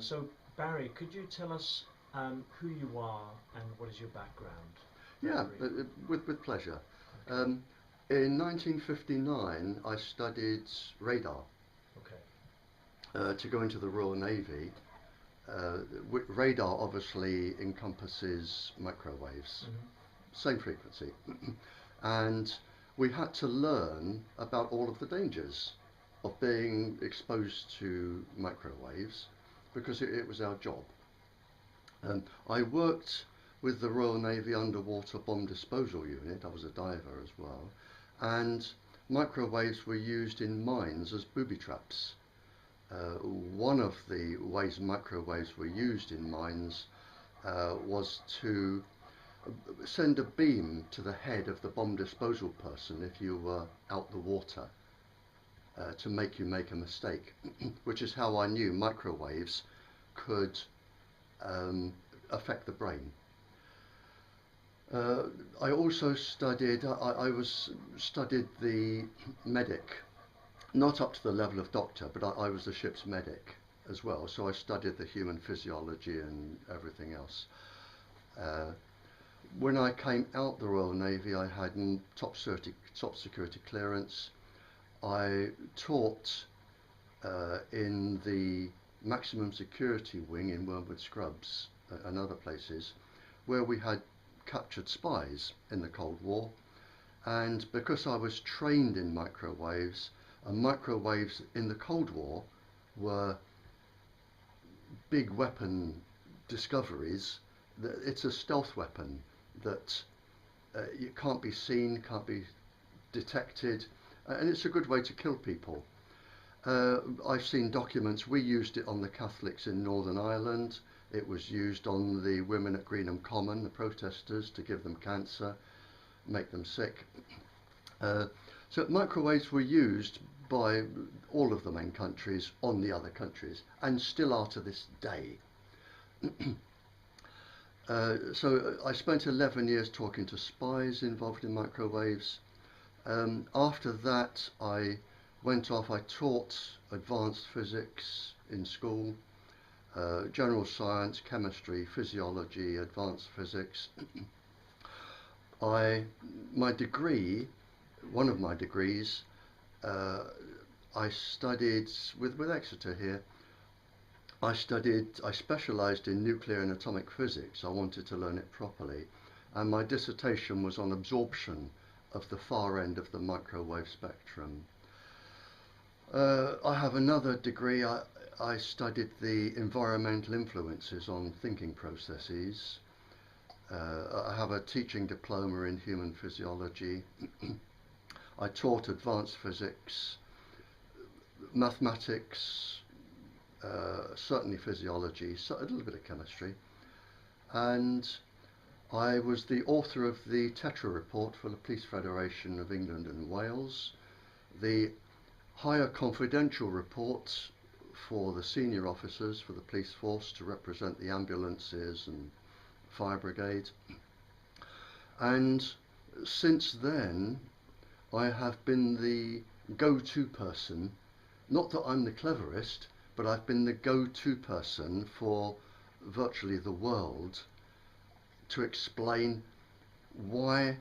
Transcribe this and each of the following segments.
So, Barry, could you tell us who you are and what is your background? Yeah, Briefly. with pleasure. Okay. In 1959, I studied radar Okay. to go into the Royal Navy. Uh, Radar obviously encompasses microwaves, Hmm. same frequency, and we had to learn about all of the dangers of being exposed to microwaves because it was our job. I worked with the Royal Navy Underwater Bomb Disposal Unit. I was a diver as well, and microwaves were used in mines as booby traps. One of the ways microwaves were used in mines was to send a beam to the head of the bomb disposal person if you were out the water to make you make a mistake, which is how I knew microwaves could um, affect the brain. Uh, I also studied. Studied the medic, not up to the level of doctor, but I was the ship's medic as well. So I studied the human physiology and everything else. Uh, when I came out the Royal Navy, I had top security clearance. I taught in the maximum security wing in Wormwood Scrubs and other places, where we had captured spies in the Cold War. And because I was trained in microwaves, and microwaves in the Cold War were big weapon discoveries, it's a stealth weapon that you can't be seen, can't be detected, and it's a good way to kill people. I've seen documents. We used it on the Catholics in Northern Ireland. It was used on the women at Greenham Common, the protesters, to give them cancer, make them sick. Uh, so microwaves were used by all of the main countries on the other countries, and still are to this day. So I spent 11 years talking to spies involved in microwaves. After that, I went off. I taught advanced physics in school, general science, chemistry, physiology, advanced physics. I, my degree, one of my degrees, uh, I studied with Exeter here. I specialised in nuclear and atomic physics. I wanted to learn it properly, and my dissertation was on absorption of the far end of the microwave spectrum. I have another degree. I studied the environmental influences on thinking processes. I have a teaching diploma in human physiology. I taught advanced physics, mathematics, certainly physiology, so a little bit of chemistry, and I was the author of the Tetra report for the Police Federation of England and Wales, the higher confidential report for the senior officers for the police force to represent the ambulances and fire brigade. And since then, I have been the go-to person. Not that I'm the cleverest, but I've been the go-to person for virtually the world to explain why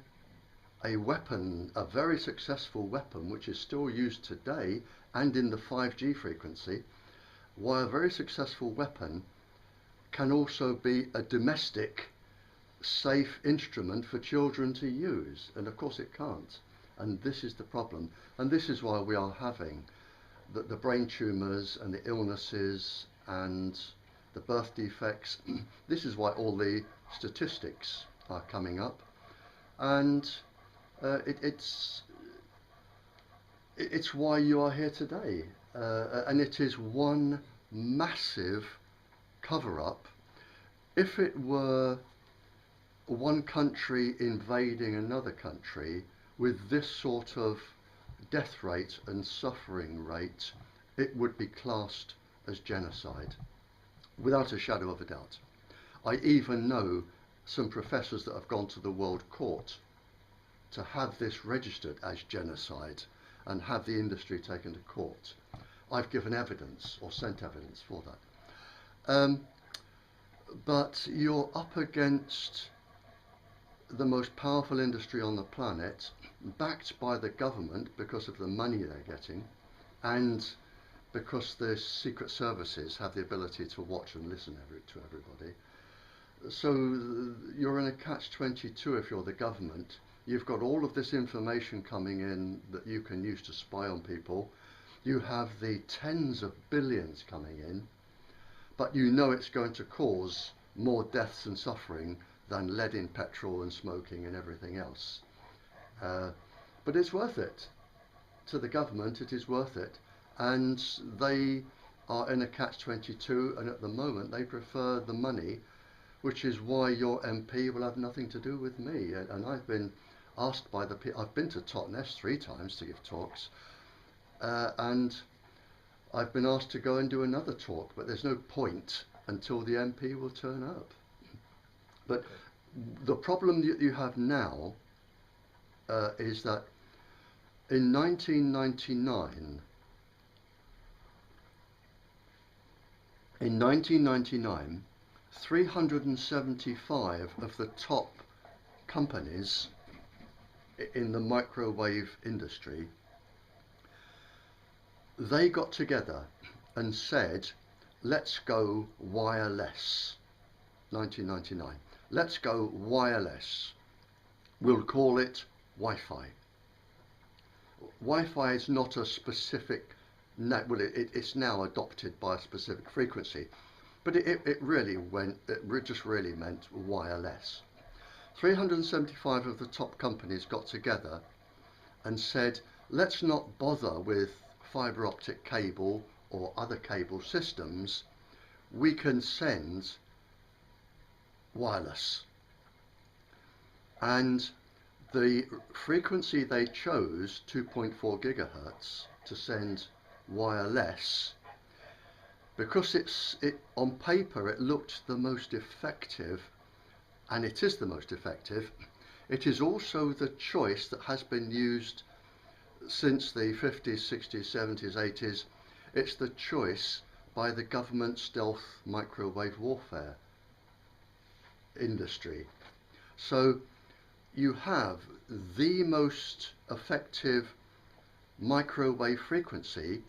a weapon, a very successful weapon, which is still used today and in the 5G frequency, why a very successful weapon can also be a domestic, safe instrument for children to use. And of course it can't. And this is the problem. And this is why we are having the brain tumours and the illnesses and the birth defects. This is why all the statistics are coming up. And it's why you are here today, and it is one massive cover-up. If it were one country invading another country with this sort of death rate and suffering rate, it would be classed as genocide, without a shadow of a doubt. I even know some professors that have gone to the World Court to have this registered as genocide and have the industry taken to court. I've given evidence or sent evidence for that. Um, but you're up against the most powerful industry on the planet, backed by the government because of the money they're getting, and because the secret services have the ability to watch and listen to everybody. So you're in a catch-22 if you're the government. You've got all of this information coming in that you can use to spy on people. You have the tens of billions coming in, but you know it's going to cause more deaths and suffering than lead in petrol and smoking and everything else. But it's worth it. To the government, it is worth it. And they are in a catch-22, and at the moment they prefer the money, which is why your MP will have nothing to do with me. And I've been asked by the people, I've been to Totnes 3 times to give talks, and I've been asked to go and do another talk, but there's no point until the MP will turn up. But the problem that you have now is that in 1999, 375 of the top companies in the microwave industry, they got together and said, let's go wireless. 1999. Let's go wireless. We'll call it Wi-Fi. Wi-Fi is not a specific, well, it's now adopted by a specific frequency, but it really just really meant wireless. 375 of the top companies got together and said, let's not bother with fibre optic cable or other cable systems. We can send wireless. And the frequency they chose, 2.4 gigahertz, to send wireless, because on paper it looked the most effective, and it is the most effective. It is also the choice that has been used since the 50s, 60s, 70s, 80s. It's the choice by the government stealth microwave warfare industry. So you have the most effective microwave frequency,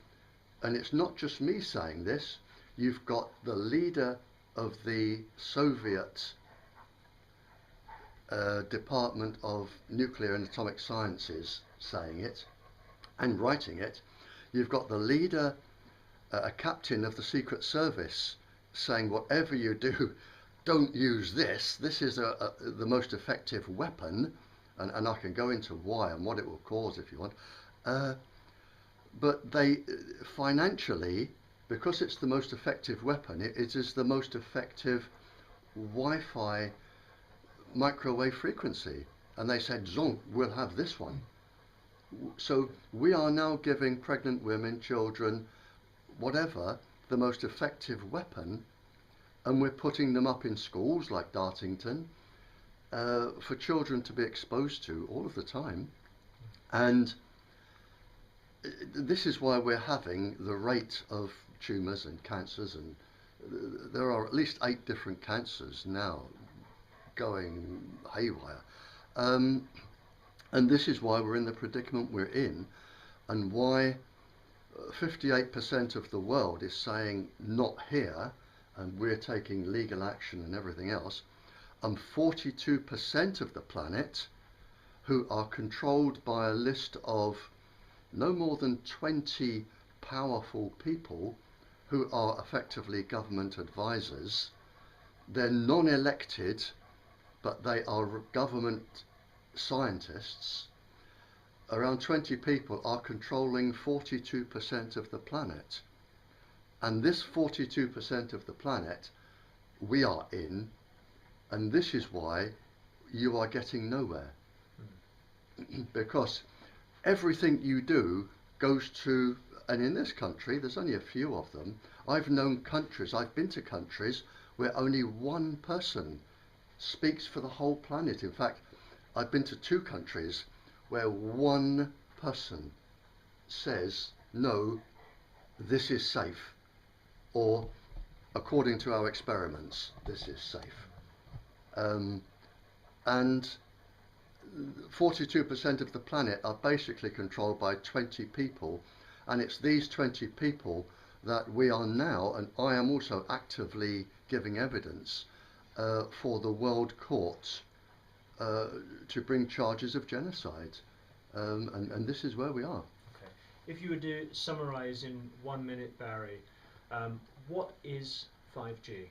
and it's not just me saying this. You've got the leader of the Soviet Department of Nuclear and Atomic Sciences saying it and writing it. You've got the leader, a captain of the Secret Service, saying whatever you do, don't use this. This is the most effective weapon, and I can go into why and what it will cause if you want. But they, financially, because it's the most effective weapon, it is the most effective Wi-Fi microwave frequency. And they said, Zonk, we'll have this one. So we are now giving pregnant women, children, whatever, the most effective weapon, and we're putting them up in schools like Dartington for children to be exposed to all of the time. And this is why we're having the rate of tumours and cancers, and there are at least 8 different cancers now going haywire. And this is why we're in the predicament we're in, and why 58% of the world is saying not here, and we're taking legal action and everything else, and 42% of the planet, who are controlled by a list of no more than 20 powerful people who are effectively government advisors. They're non-elected, but they are government scientists. Around 20 people are controlling 42% of the planet. And this 42% of the planet we are in, and this is why you are getting nowhere. Because everything you do goes to, and in this country, there's only a few of them. I've known countries, I've been to countries where only one person speaks for the whole planet. In fact, I've been to 2 countries where one person says, no, this is safe, or according to our experiments, this is safe. And 42% of the planet are basically controlled by 20 people, and it's these 20 people that we are now, and I am also actively giving evidence for the World Court to bring charges of genocide, and this is where we are. Okay. If you were to summarise in 1 minute, Barrie, what is 5G?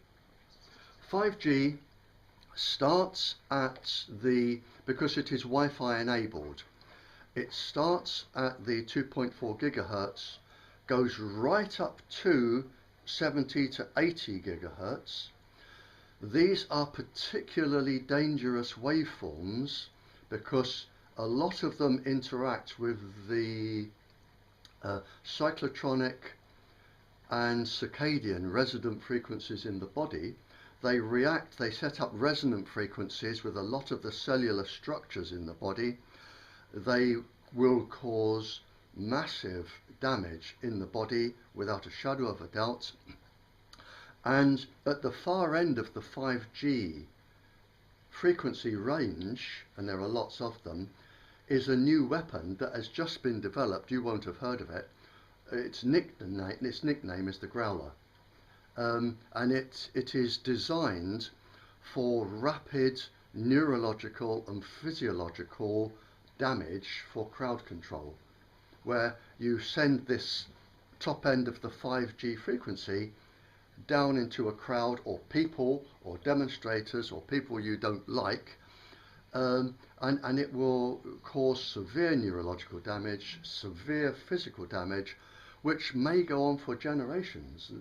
5G starts at because it is Wi-Fi enabled, it starts at the 2.4 gigahertz, goes right up to 70 to 80 gigahertz. These are particularly dangerous waveforms because a lot of them interact with the cyclotronic and circadian resident frequencies in the body. They react, they set up resonant frequencies with a lot of the cellular structures in the body. They will cause massive damage in the body without a shadow of a doubt. And at the far end of the 5G frequency range, and there are lots of them, is a new weapon that has just been developed. You won't have heard of it. Its nickname is the Growler. And it is designed for rapid neurological and physiological damage for crowd control, where you send this top end of the 5G frequency down into a crowd or people or demonstrators or people you don't like, and it will cause severe neurological damage, severe physical damage, which may go on for generations.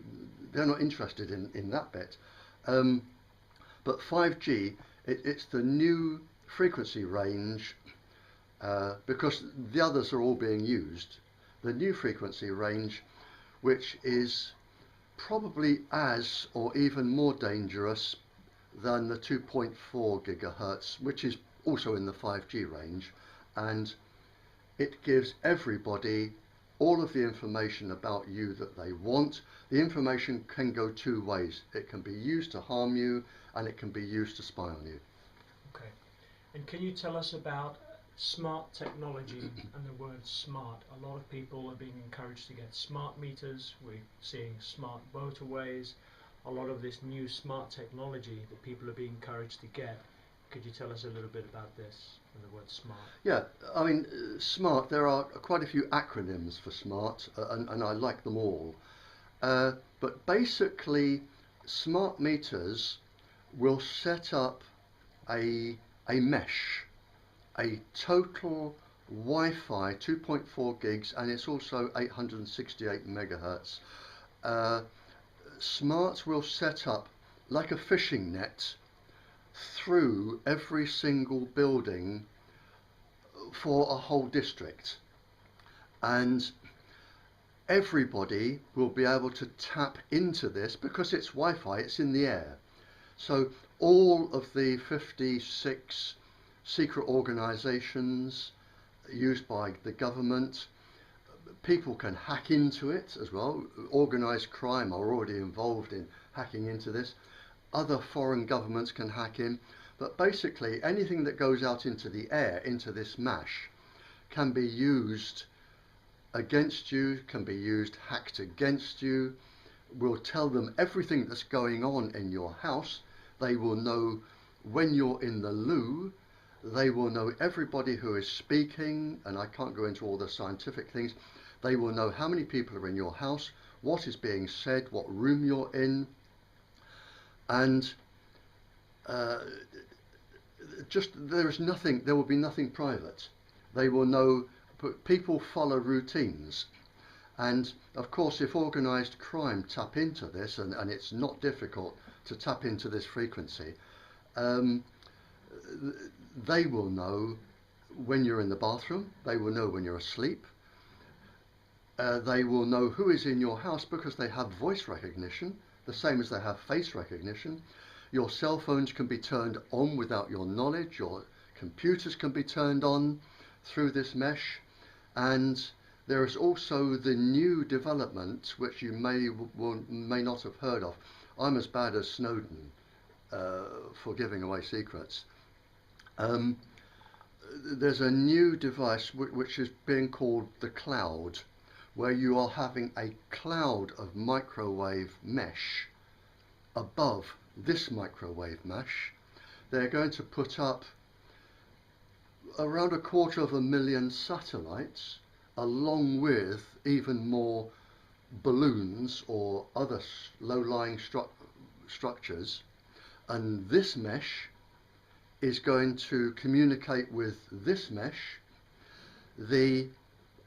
They're not interested in that bit. But 5G, it's the new frequency range, because the others are all being used. The new frequency range, which is probably as or even more dangerous than the 2.4 gigahertz, which is also in the 5G range, and it gives everybody all of the information about you that they want. The information can go two ways. It can be used to harm you, and it can be used to spy on you. Okay. And can you tell us about smart technology and the word smart? A lot of people are being encouraged to get smart meters. We're seeing smart motorways. A lot of this new smart technology that people are being encouraged to get. Could you tell us a little bit about this and the word smart? Yeah, I mean, smart, there are quite a few acronyms for smart, and I like them all. But basically, smart meters will set up a mesh, a total Wi-Fi 2.4 gigs, and it's also 868 megahertz. Smart will set up like a fishing net through every single building for a whole district, and everybody will be able to tap into this because it's Wi-Fi, it's in the air. So all of the 56 secret organizations used by the government, people can hack into it as well. Organized crime are already involved in hacking into this. Other foreign governments can hack in, but basically anything that goes out into the air, into this mesh, can be used against you, can be used, hacked against you. We'll tell them everything that's going on in your house. They will know when you're in the loo. They will know everybody who is speaking, and I can't go into all the scientific things. They will know how many people are in your house, what is being said, what room you're in, and there will be nothing private. They will know, people follow routines, and of course if organised crime tap into this, and it's not difficult to tap into this frequency, they will know when you're in the bathroom, they will know when you're asleep, they will know who is in your house because they have voice recognition, the same as they have face recognition. Your cell phones can be turned on without your knowledge, your computers can be turned on through this mesh, and there is also the new development which you may not have heard of I'm as bad as Snowden for giving away secrets. Um, there's a new device which is being called the cloud, where you are having a cloud of microwave mesh above this microwave mesh. They're going to put up around 250,000 satellites, along with even more balloons or other low-lying structures, and this mesh is going to communicate with this mesh. The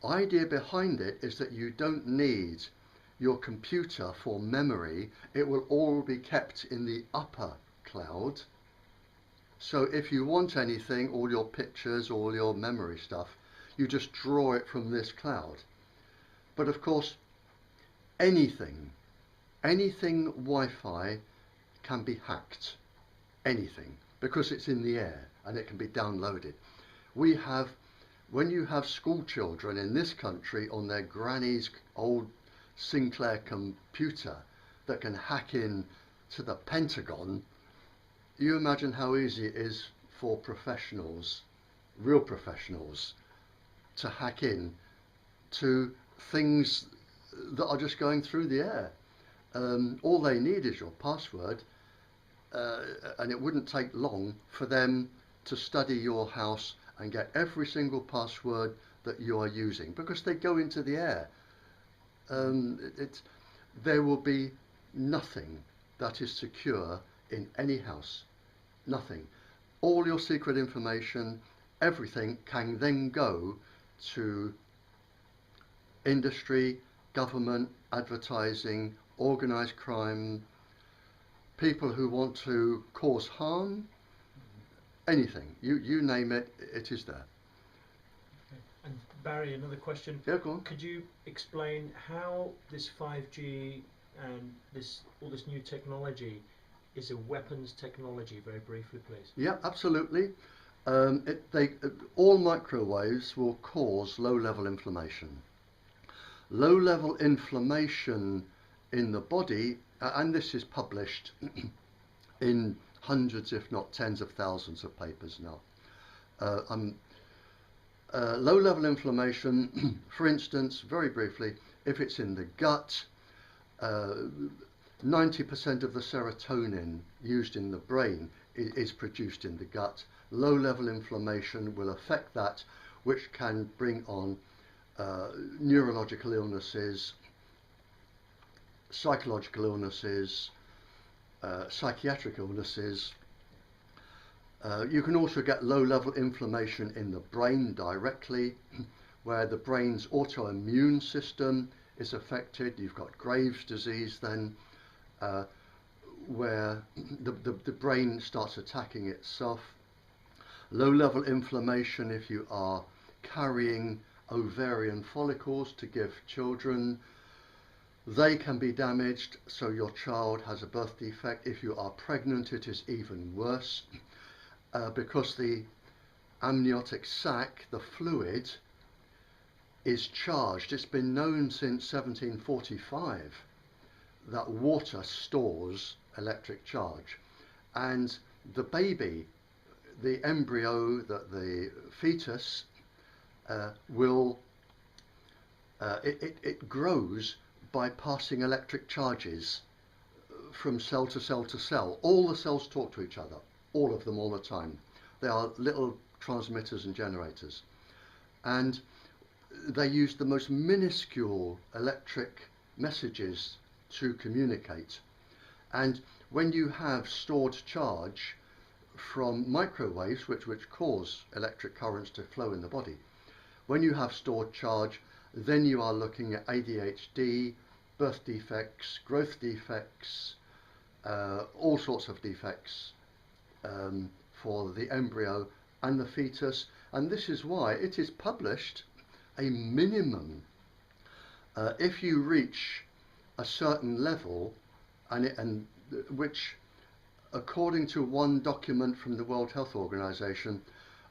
idea behind it is that you don't need your computer for memory. It will all be kept in the upper cloud. So if you want anything, all your pictures, all your memory stuff, you just draw it from this cloud. But of course, anything Wi-Fi can be hacked. Anything, because it's in the air and it can be downloaded. When you have school children in this country on their granny's old Sinclair computer that can hack in to the Pentagon, you imagine how easy it is for professionals, real professionals, to hack in to things that are just going through the air. All they need is your password, and it wouldn't take long for them to study your house and get every single password that you are using, because they go into the air. There will be nothing that is secure in any house. Nothing. All your secret information, everything can then go to industry, government, advertising, organised crime, people who want to cause harm, anything. You name it, it is there. Okay. And Barry, another question. Yeah, go on. Could you explain how this 5G and all this new technology is a weapons technology, very briefly, please? Yeah, absolutely. All microwaves will cause low-level inflammation. Low-level inflammation in the body, and this is published in hundreds, if not tens of thousands of papers now. Low-level inflammation, for instance, very briefly, if it's in the gut, 90% of the serotonin used in the brain is produced in the gut. Low-level inflammation will affect that, which can bring on neurological illnesses, psychological illnesses, psychiatric illnesses. You can also get low-level inflammation in the brain directly, where the brain's autoimmune system is affected. You've got Graves' disease then, where the brain starts attacking itself. Low-level inflammation if you are carrying ovarian follicles to give children. They can be damaged, so your child has a birth defect. If you are pregnant, it is even worse, because the amniotic sac, the fluid, is charged. It's been known since 1745 that water stores electric charge, and the baby, the embryo, the fetus, it grows by passing electric charges from cell to cell to cell. All the cells talk to each other, all of them, all the time. They are little transmitters and generators, and they use the most minuscule electric messages to communicate. And when you have stored charge from microwaves, which cause electric currents to flow in the body, when you have stored charge, then you are looking at ADHD, birth defects, growth defects, all sorts of defects for the embryo and the fetus. And this is why it is published a minimum. If you reach a certain level, and which, according to one document from the World Health Organization,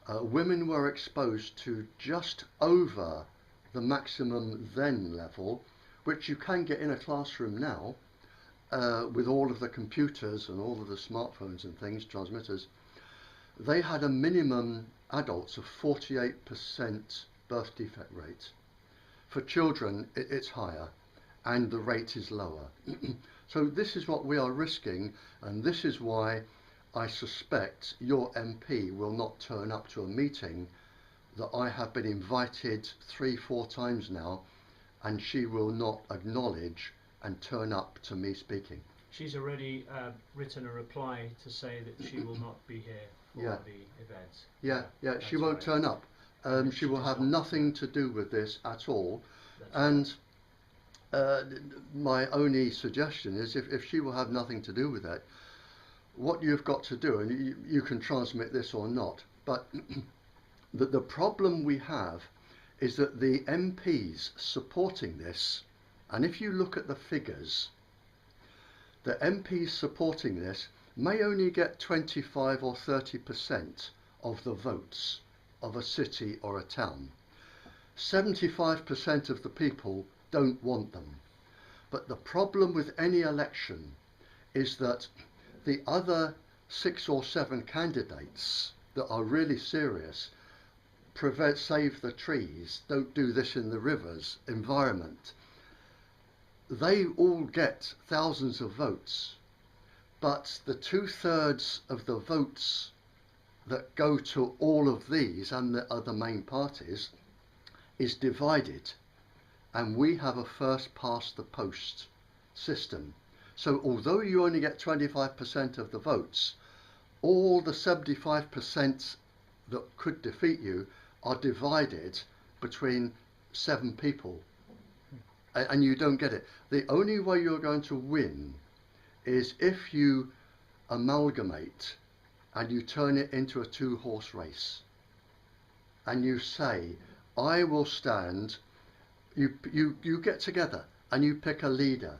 women were exposed to just over the maximum then level, which you can get in a classroom now, with all of the computers and all of the smartphones and things, transmitters, they had a minimum adults of 48% birth defect rate. For children, it's higher, and the rate is lower. So this is what we are risking, and this is why I suspect your MP will not turn up to a meeting that I have been invited 3-4 times now, and she will not acknowledge and turn up to me speaking. She's already written a reply to say that she will not be here for Yeah. the event. Yeah, she won't turn up. She will have nothing to do with this at all. And my only suggestion is if she will have nothing to do with it, what you've got to do, and you can transmit this or not, but the problem we have is that the MPs supporting this, and if you look at the figures, the MPs supporting this may only get 25 or 30% of the votes of a city or a town. 75% of the people don't want them. But the problem with any election is that the other 6 or 7 candidates that are really serious, save the trees, don't do this in the rivers, environment, they all get thousands of votes, but the 2/3 of the votes that go to all of these and the other main parties is divided, and we have a first past the post system. So although you only get 25% of the votes, all the 75% that could defeat you are divided between 7 people, and you don't get it. The only way you're going to win is if you amalgamate and you turn it into a 2-horse race, and you say, I will stand, you get together and you pick a leader,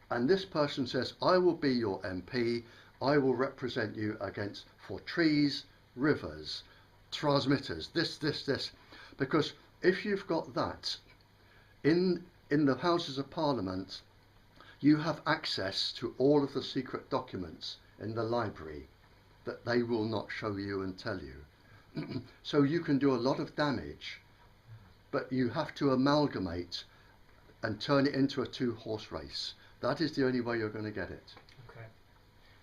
and this person says, I will be your MP, I will represent you for trees, rivers, transmitters, this, because if you've got that in the Houses of Parliament, you have access to all of the secret documents in the library that they will not show you and tell you. So you can do a lot of damage, but you have to amalgamate and turn it into a 2-horse race. That is the only way you're going to get it. Okay.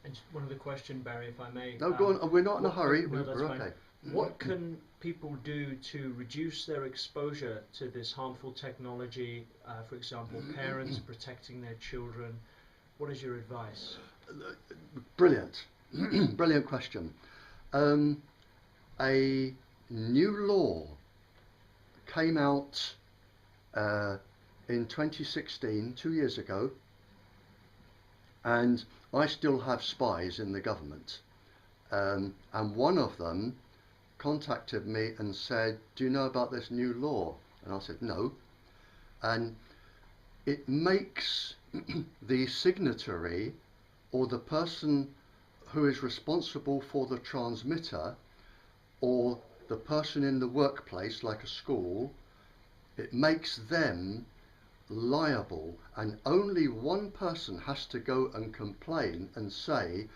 And one other question, Barry, if I may. No, go on. We're not in a hurry. No, We're okay. What can people do to reduce their exposure to this harmful technology? For example, parents protecting their children. What is your advice? Brilliant. Brilliant question. A new law came out in 2016, 2 years ago, and I still have spies in the government. And one of them contacted me and said, do you know about this new law? And I said, no. And it makes the signatory, or the person who is responsible for the transmitter, or the person in the workplace, like a school, it makes them liable, and only one person has to go and complain and say,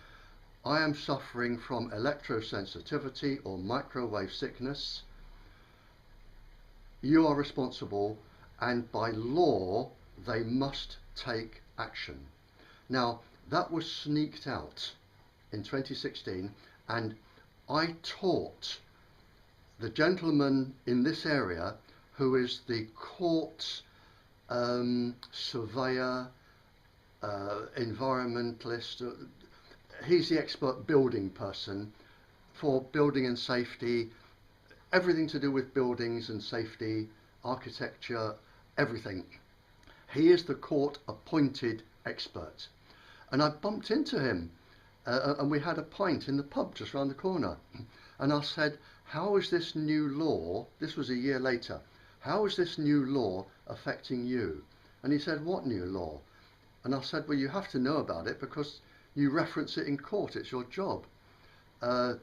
I am suffering from electrosensitivity or microwave sickness. You are responsible, and by law they must take action. Now, that was sneaked out in 2016, and I taught the gentleman in this area who is the court surveyor, environmentalist, he's the expert building person for building and safety, everything to do with buildings and safety, architecture, everything. He is the court appointed expert. And I bumped into him and we had a pint in the pub just round the corner. And I said, how is this new law, this was a year later, how is this new law affecting you? And he said, what new law? And I said, well, you have to know about it because you reference it in court, it's your job. And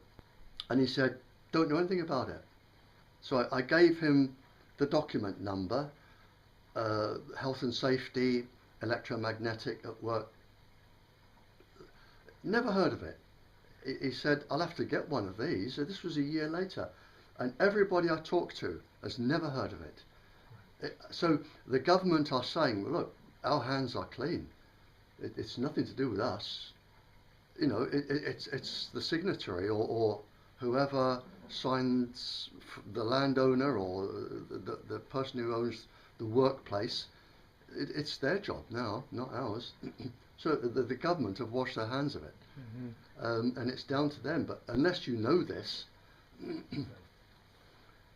he said, don't know anything about it. So I gave him the document number, health and safety, electromagnetic at work Never heard of it. He said, I'll have to get one of these. So this was a year later. And everybody I talked to has never heard of it. So the government are saying, well, look, our hands are clean. It's nothing to do with us. You know, it's the signatory or whoever signs, the landowner or the person who owns the workplace. It's their job now, not ours. So the government have washed their hands of it. And it's down to them. But unless you know this,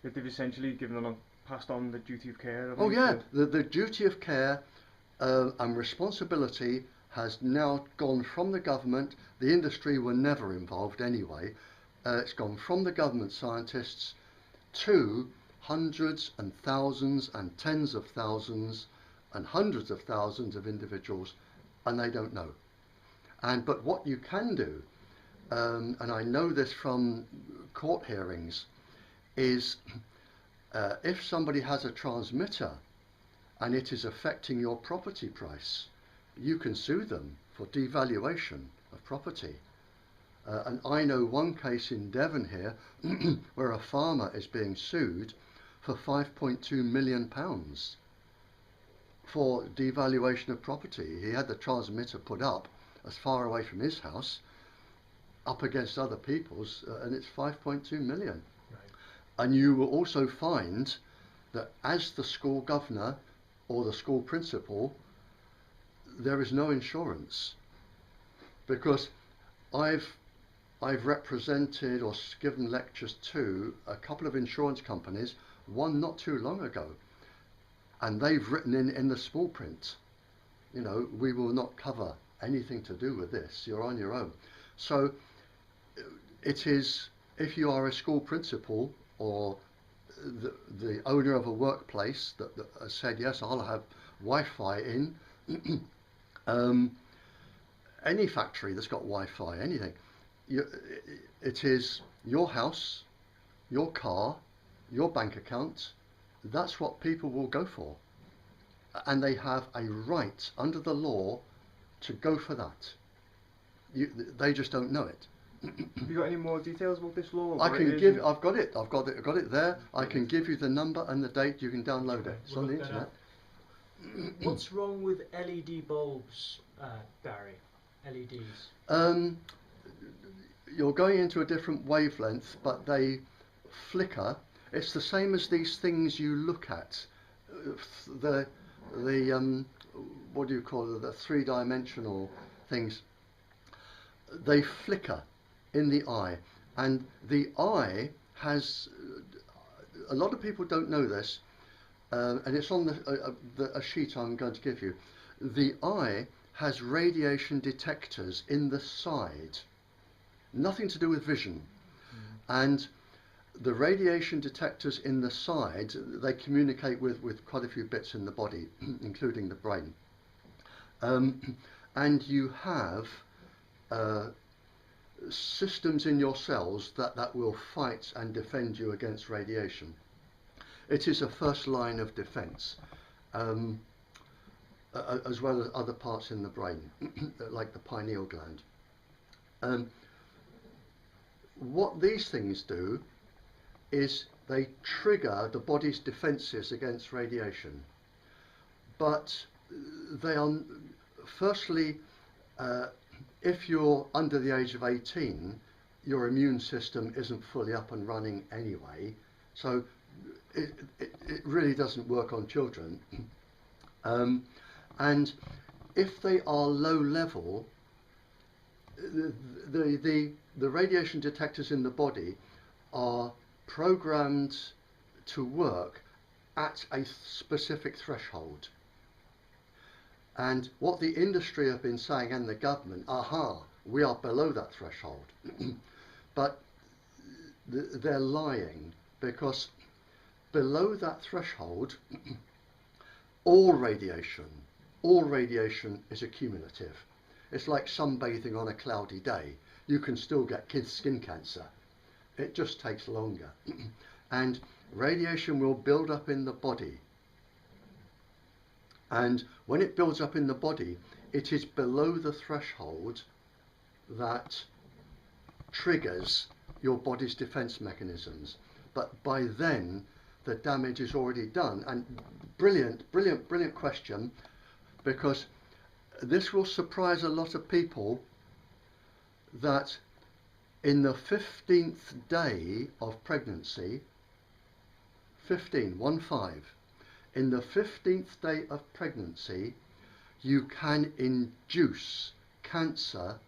they've essentially given them passed on the duty of care. Oh yeah, the duty of care and responsibility has now gone from the government. The industry were never involved anyway. It's gone from the government scientists to hundreds and thousands and tens of thousands and hundreds of thousands of individuals, and they don't know. But what you can do, and I know this from court hearings, is if somebody has a transmitter and it is affecting your property price, you can sue them for devaluation of property. And I know one case in Devon here where a farmer is being sued for £5.2 million for devaluation of property. He had the transmitter put up as far away from his house, up against other people's, and it's 5.2 million. Right. And you will also find that as the school governor or the school principal, there is no insurance, because I've represented or given lectures to a couple of insurance companies, one not too long ago, and they've written in the small print, you know, we will not cover anything to do with this, you're on your own. So it is, if you are a school principal or the owner of a workplace that has said, yes, I'll have Wi-Fi in, any factory that's got Wi-Fi, anything, it is your house, your car, your bank account. That's what people will go for, and they have a right under the law to go for that. They just don't know it. Have you got any more details about this law? I can give. I've got it there. I can give you the number and the date. You can download it. It's on the internet. What's wrong with LED bulbs, Barry? LEDs. You're going into a different wavelength, but they flicker. It's the same as these things you look at. The what do you call it? The three-dimensional things. They flicker in the eye, and the eye has. A lot of people don't know this, and it's on a sheet I'm going to give you. The eye has radiation detectors in the side, nothing to do with vision, and the radiation detectors in the side, they communicate with quite a few bits in the body, including the brain. And you have systems in your cells that will fight and defend you against radiation. It is a first line of defense, as well as other parts in the brain, like the pineal gland. What these things do is they trigger the body's defences against radiation. But they are, firstly, if you're under the age of 18, your immune system isn't fully up and running anyway, so it really doesn't work on children. And if they are low level, the radiation detectors in the body are programmed to work at a specific threshold. And what the industry have been saying, and the government, we are below that threshold. But they're lying, because below that threshold, all radiation is accumulative. It's like sunbathing on a cloudy day. You can still get skin cancer. It just takes longer. And radiation will build up in the body. And when it builds up in the body, it is below the threshold that triggers your body's defense mechanisms. But by then, the damage is already done. And brilliant question, because this will surprise a lot of people that in the 15th day of pregnancy, 15, in the 15th day of pregnancy, you can induce cancer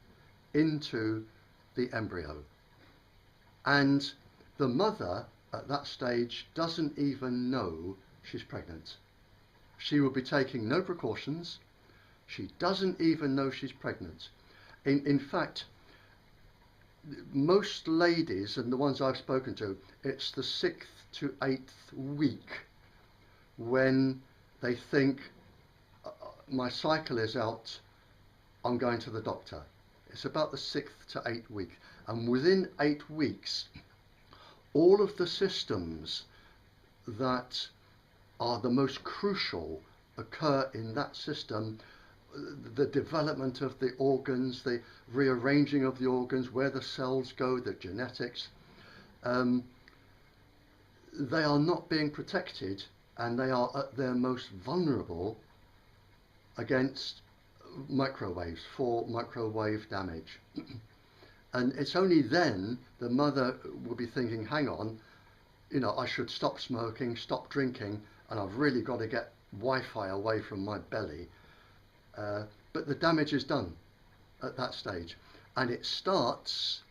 into the embryo. And the mother at that stage doesn't even know she's pregnant. She will be taking no precautions. She doesn't even know she's pregnant. In fact, most ladies, and the ones I've spoken to, it's the 6th to 8th week when they think, my cycle is out, I'm going to the doctor. It's about the 6th to 8th week. And within 8 weeks, all of the systems that are the most crucial occur in that system. The development of the organs, the rearranging of the organs, where the cells go, the genetics, they are not being protected, and they are at their most vulnerable against microwaves, for microwave damage. And it's only then the mother will be thinking, hang on, you know, I should stop smoking, stop drinking, and I've really got to get Wi-Fi away from my belly. But the damage is done at that stage. And it starts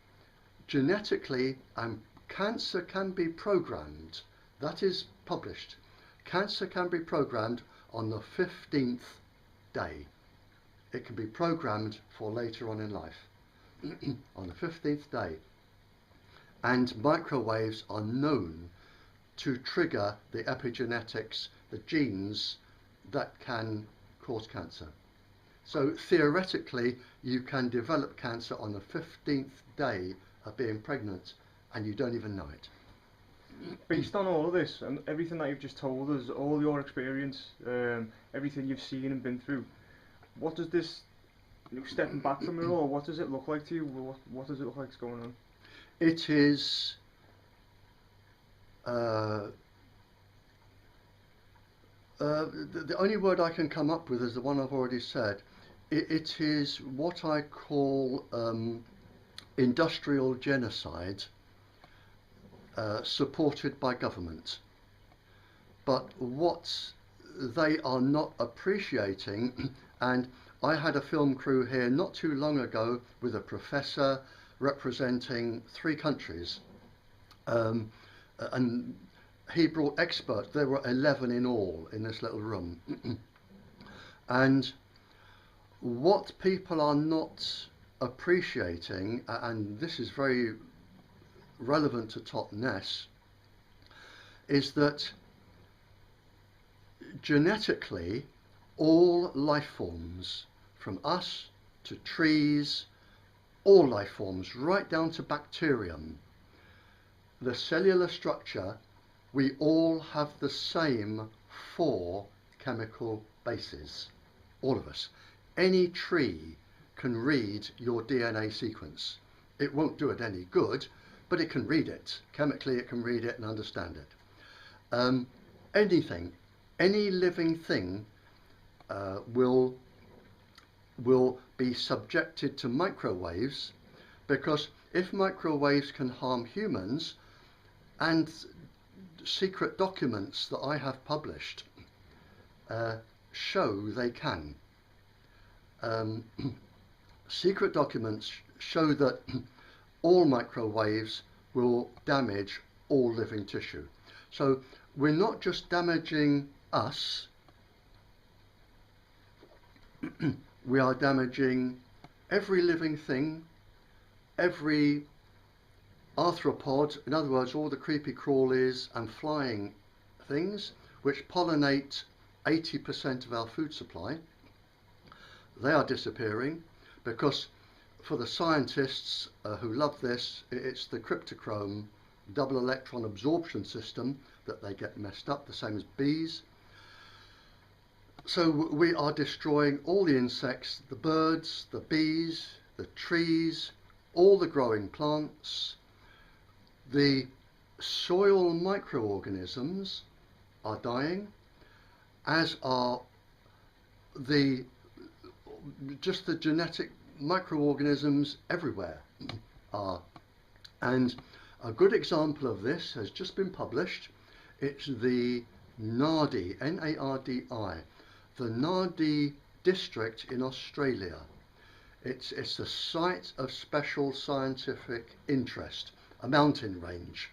genetically, and cancer can be programmed. That is published. Cancer can be programmed on the 15th day. It can be programmed for later on in life. On the 15th day. And microwaves are known to trigger the epigenetics, the genes that can cause cancer. So theoretically, you can develop cancer on the 15th day of being pregnant, and you don't even know it. Based on all of this and everything that you've just told us, all your experience, everything you've seen and been through, what does this, stepping back from it all, what does it look like to you? What does it look like is going on? It is the only word I can come up with is the one I've already said. It is what I call industrial genocide supported by government. But what they are not appreciating, and I had a film crew here not too long ago with a professor representing 3 countries, and he brought experts. There were 11 in all in this little room. And what people are not appreciating, and this is very relevant to Top Ness, is that genetically all life forms, from us to trees, all life forms, right down to bacterium, the cellular structure, we all have the same 4 chemical bases, all of us. Any tree can read your DNA sequence. It won't do it any good, but it can read it. Chemically, it can read it and understand it. Anything, any living thing will be subjected to microwaves, because if microwaves can harm humans, and secret documents that I have published show they can. Secret documents show that all microwaves will damage all living tissue. So we're not just damaging us, we are damaging every living thing, every arthropod, in other words, all the creepy crawlies and flying things which pollinate 80% of our food supply. They are disappearing because, for the scientists who love this, it's the cryptochrome double electron absorption system that they get messed up, the same as bees. So we are destroying all the insects, the birds, the bees, the trees, all the growing plants, the soil microorganisms are dying, as are just the genetic microorganisms everywhere are. And a good example of this has just been published. It's the Nardi, N-A-R-D-I, the Nardi district in Australia. It's the site of special scientific interest, a mountain range,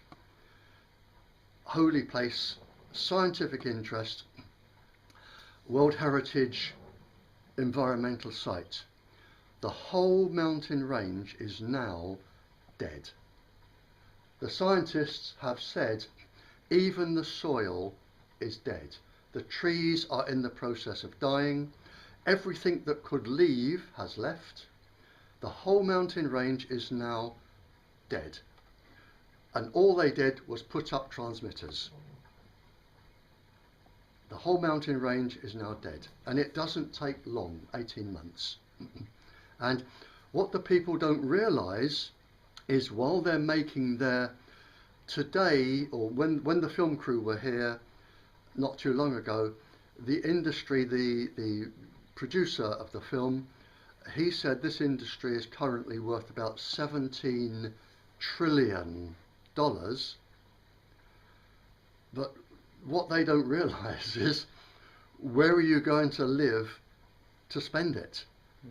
holy place, scientific interest, World Heritage environmental site. The whole mountain range is now dead. The scientists have said even the soil is dead. The trees are in the process of dying. Everything that could leave has left. The whole mountain range is now dead. And all they did was put up transmitters. The whole mountain range is now dead. And it doesn't take long, 18 months. And what the people don't realise is while they're making their today, or when the film crew were here not too long ago, the industry, the producer of the film, he said this industry is currently worth about $17 trillion. But what they don't realise is where are you going to live to spend it?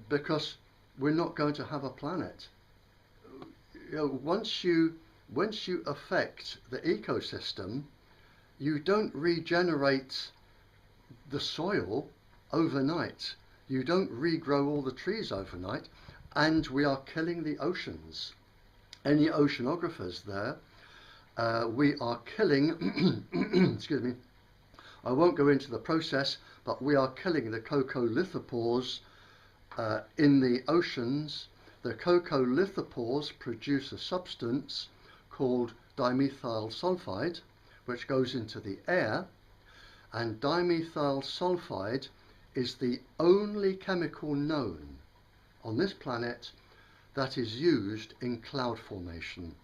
Because we're not going to have a planet. You know, once you affect the ecosystem, you don't regenerate the soil overnight. You don't regrow all the trees overnight, and we are killing the oceans. Any oceanographers there? We are killing, excuse me, I won't go into the process, but we are killing the coccolithopores in the oceans. The coccolithopores produce a substance called dimethyl sulfide, which goes into the air, and dimethyl sulfide is the only chemical known on this planet that is used in cloud formation.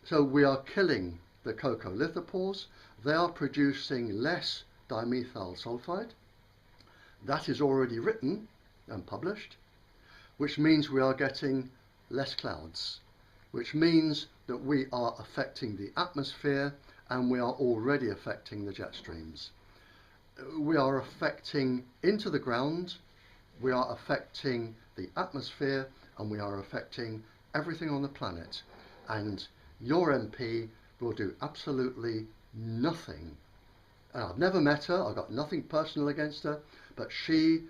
So we are killing the coccolithopores. They are producing less dimethyl sulfide. That is already written and published, which means we are getting less clouds, which means that we are affecting the atmosphere, and we are already affecting the jet streams. We are affecting into the ground, we are affecting the atmosphere, and we are affecting everything on the planet. And your MP will do absolutely nothing. And I've never met her, I've got nothing personal against her, but she,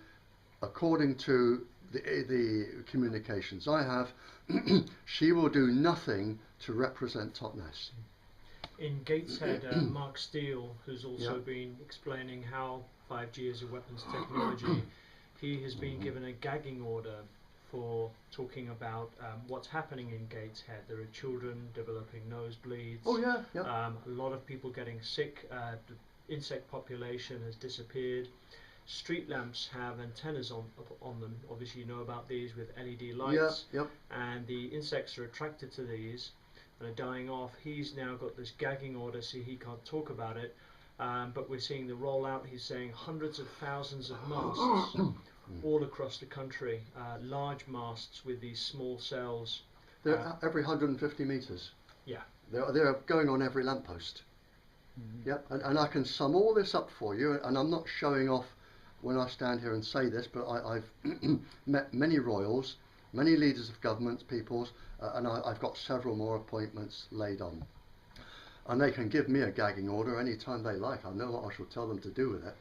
according to the communications I have, she will do nothing to represent Totnes. In Gateshead, Mark Steele, who's also been explaining how 5G is a weapons technology, he has been given a gagging order for talking about what's happening in Gateshead. There are children developing nosebleeds. Oh yeah, a lot of people getting sick. The insect population has disappeared. Street lamps have antennas on them. Obviously, you know about these with LED lights. And the insects are attracted to these and are dying off. He's now got this gagging order, so he can't talk about it. But we're seeing the rollout. He's saying hundreds of thousands of masts all across the country, large masts with these small cells. They're every 150 metres. Yeah. They're going on every lamppost. Yep, and I can sum all this up for you, and I'm not showing off when I stand here and say this, but I've met many royals, many leaders of governments, peoples, and I've got several more appointments laid on. And they can give me a gagging order any time they like. I know what I shall tell them to do with it.